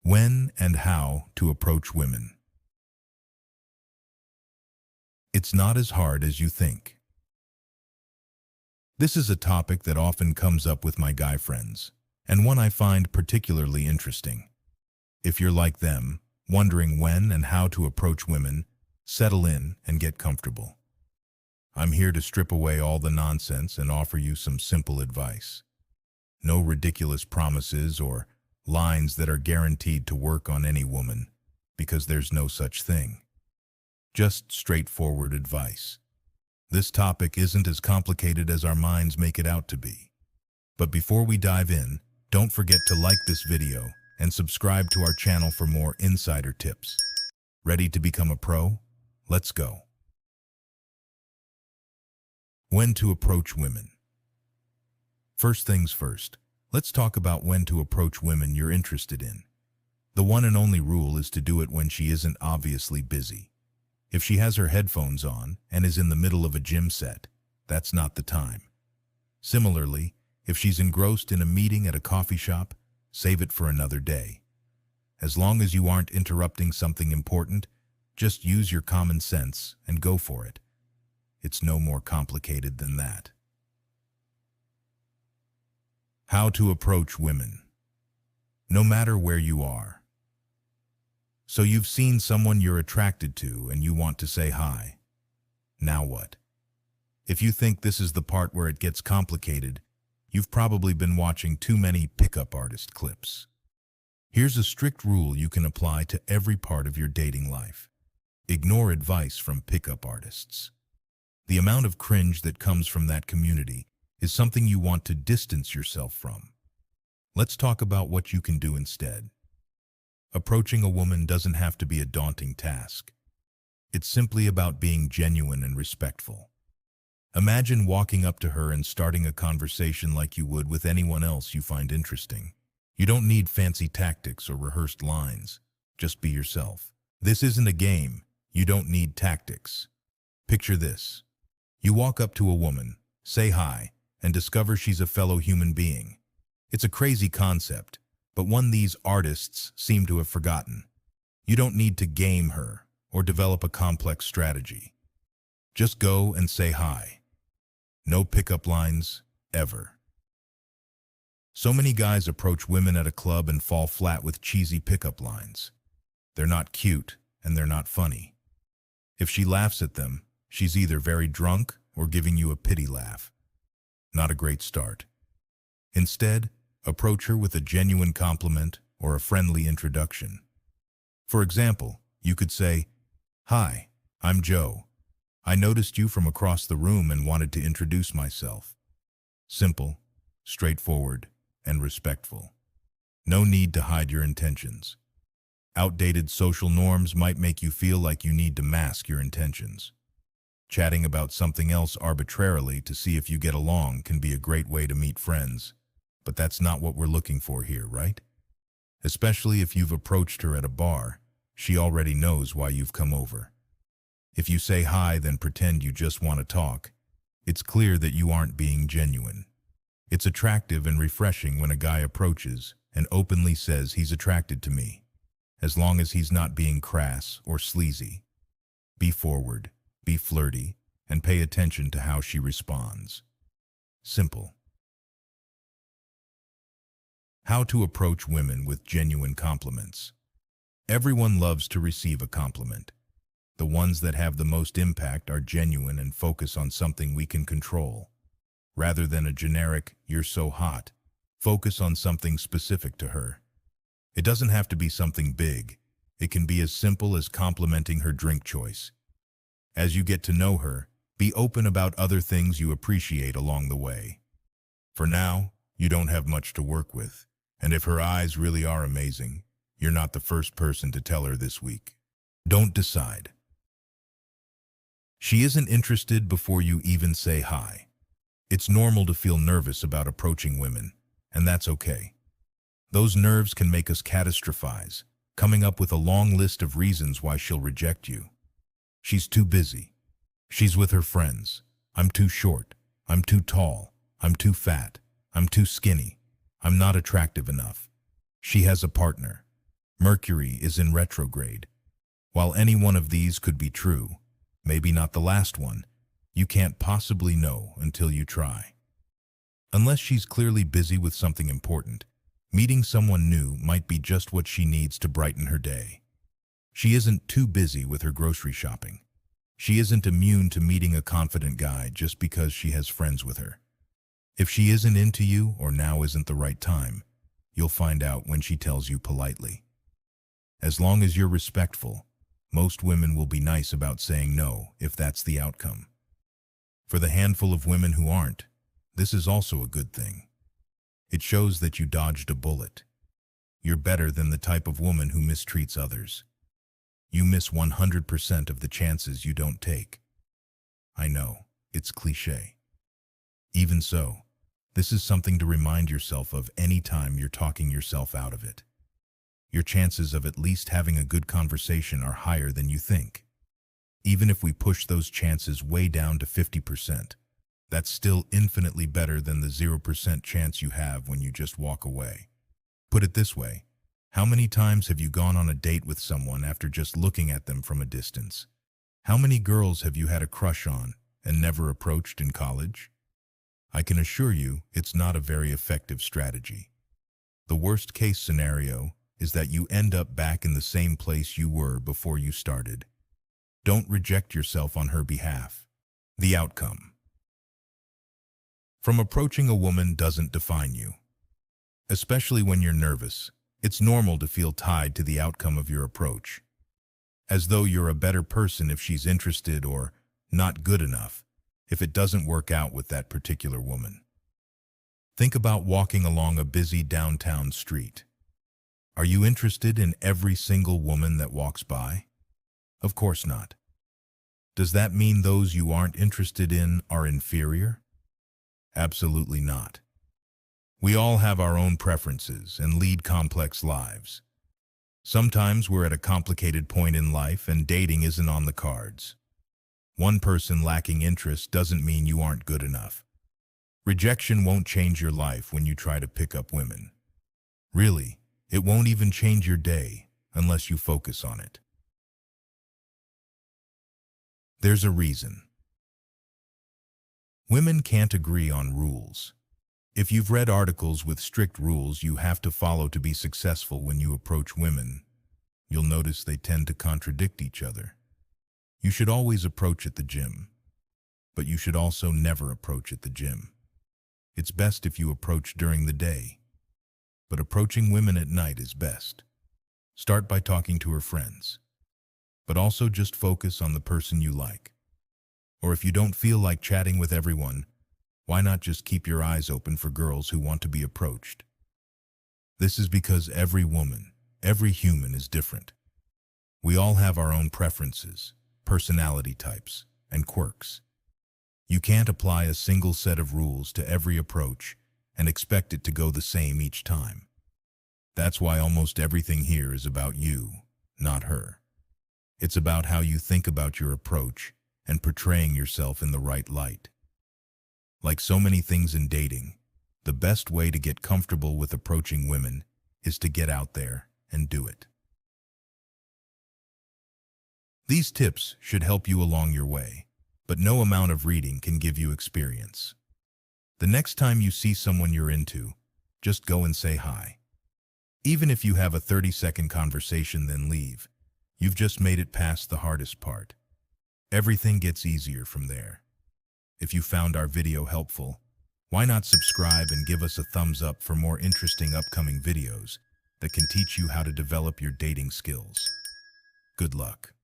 When and how to approach women. It's not as hard as you think. This is a topic that often comes up with my guy friends, and one I find particularly interesting. If you're like them, wondering when and how to approach women, settle in and get comfortable. I'm here to strip away all the nonsense and offer you some simple advice. No ridiculous promises or lines that are guaranteed to work on any woman, because there's no such thing. Just straightforward advice. This topic isn't as complicated as our minds make it out to be. But before we dive in, don't forget to like this video and subscribe to our channel for more insider tips. Ready to become a pro? Let's go. When to approach women. First things first, let's talk about when to approach women you're interested in. The one and only rule is to do it when she isn't obviously busy. If she has her headphones on and is in the middle of a gym set, that's not the time. Similarly, if she's engrossed in a meeting at a coffee shop, save it for another day. As long as you aren't interrupting something important, just use your common sense and go for it. It's no more complicated than that. How to approach women. No matter where you are. So you've seen someone you're attracted to and you want to say hi. Now what? If you think this is the part where it gets complicated, you've probably been watching too many pickup artist clips. Here's a strict rule you can apply to every part of your dating life. Ignore advice from pickup artists. The amount of cringe that comes from that community is something you want to distance yourself from. Let's talk about what you can do instead. Approaching a woman doesn't have to be a daunting task. It's simply about being genuine and respectful. Imagine walking up to her and starting a conversation like you would with anyone else you find interesting. You don't need fancy tactics or rehearsed lines. Just be yourself. This isn't a game. You don't need tactics. Picture this. You walk up to a woman, say hi, and discover she's a fellow human being. It's a crazy concept, but one these artists seem to have forgotten. You don't need to game her or develop a complex strategy. Just go and say hi. No pickup lines, ever. So many guys approach women at a club and fall flat with cheesy pickup lines. They're not cute and they're not funny. If she laughs at them, she's either very drunk or giving you a pity laugh. Not a great start. Instead, approach her with a genuine compliment or a friendly introduction. For example, you could say, "Hi, I'm Joe. I noticed you from across the room and wanted to introduce myself." Simple, straightforward, and respectful. No need to hide your intentions. Outdated social norms might make you feel like you need to mask your intentions. Chatting about something else arbitrarily to see if you get along can be a great way to meet friends, but that's not what we're looking for here, right? Especially if you've approached her at a bar, she already knows why you've come over. If you say hi then pretend you just want to talk, it's clear that you aren't being genuine. It's attractive and refreshing when a guy approaches and openly says he's attracted to me, as long as he's not being crass or sleazy. Be forward. Be flirty, and pay attention to how she responds. Simple. How to approach women with genuine compliments. Everyone loves to receive a compliment. The ones that have the most impact are genuine and focus on something we can control. Rather than a generic, "You're so hot," focus on something specific to her. It doesn't have to be something big. It can be as simple as complimenting her drink choice. As you get to know her, be open about other things you appreciate along the way. For now, you don't have much to work with, and if her eyes really are amazing, you're not the first person to tell her this week. Don't decide. She isn't interested before you even say hi. It's normal to feel nervous about approaching women, and that's okay. Those nerves can make us catastrophize, coming up with a long list of reasons why she'll reject you. She's too busy. She's with her friends. I'm too short. I'm too tall. I'm too fat. I'm too skinny. I'm not attractive enough. She has a partner. Mercury is in retrograde. While any one of these could be true, maybe not the last one, you can't possibly know until you try. Unless she's clearly busy with something important, meeting someone new might be just what she needs to brighten her day. She isn't too busy with her grocery shopping. She isn't immune to meeting a confident guy just because she has friends with her. If she isn't into you or now isn't the right time, you'll find out when she tells you politely. As long as you're respectful, most women will be nice about saying no if that's the outcome. For the handful of women who aren't, this is also a good thing. It shows that you dodged a bullet. You're better than the type of woman who mistreats others. You miss 100% of the chances you don't take. I know, it's cliché. Even so, this is something to remind yourself of any time you're talking yourself out of it. Your chances of at least having a good conversation are higher than you think. Even if we push those chances way down to 50%, that's still infinitely better than the 0% chance you have when you just walk away. Put it this way, how many times have you gone on a date with someone after just looking at them from a distance? How many girls have you had a crush on and never approached in college? I can assure you it's not a very effective strategy. The worst case scenario is that you end up back in the same place you were before you started. Don't reject yourself on her behalf. The outcome from approaching a woman doesn't define you. Especially when you're nervous, it's normal to feel tied to the outcome of your approach. As though you're a better person if she's interested or not good enough if it doesn't work out with that particular woman. Think about walking along a busy downtown street. Are you interested in every single woman that walks by? Of course not. Does that mean those you aren't interested in are inferior? Absolutely not. We all have our own preferences and lead complex lives. Sometimes we're at a complicated point in life and dating isn't on the cards. One person lacking interest doesn't mean you aren't good enough. Rejection won't change your life when you try to pick up women. Really, it won't even change your day unless you focus on it. There's a reason. Women can't agree on rules. If you've read articles with strict rules you have to follow to be successful when you approach women, you'll notice they tend to contradict each other. You should always approach at the gym, but you should also never approach at the gym. It's best if you approach during the day, but approaching women at night is best. Start by talking to her friends, but also just focus on the person you like. Or if you don't feel like chatting with everyone, why not just keep your eyes open for girls who want to be approached? This is because every woman, every human is different. We all have our own preferences, personality types, and quirks. You can't apply a single set of rules to every approach and expect it to go the same each time. That's why almost everything here is about you, not her. It's about how you think about your approach and portraying yourself in the right light. Like so many things in dating, the best way to get comfortable with approaching women is to get out there and do it. These tips should help you along your way, but no amount of reading can give you experience. The next time you see someone you're into, just go and say hi. Even if you have a 30-second conversation then leave, you've just made it past the hardest part. Everything gets easier from there. If you found our video helpful, why not subscribe and give us a thumbs up for more interesting upcoming videos that can teach you how to develop your dating skills. Good luck.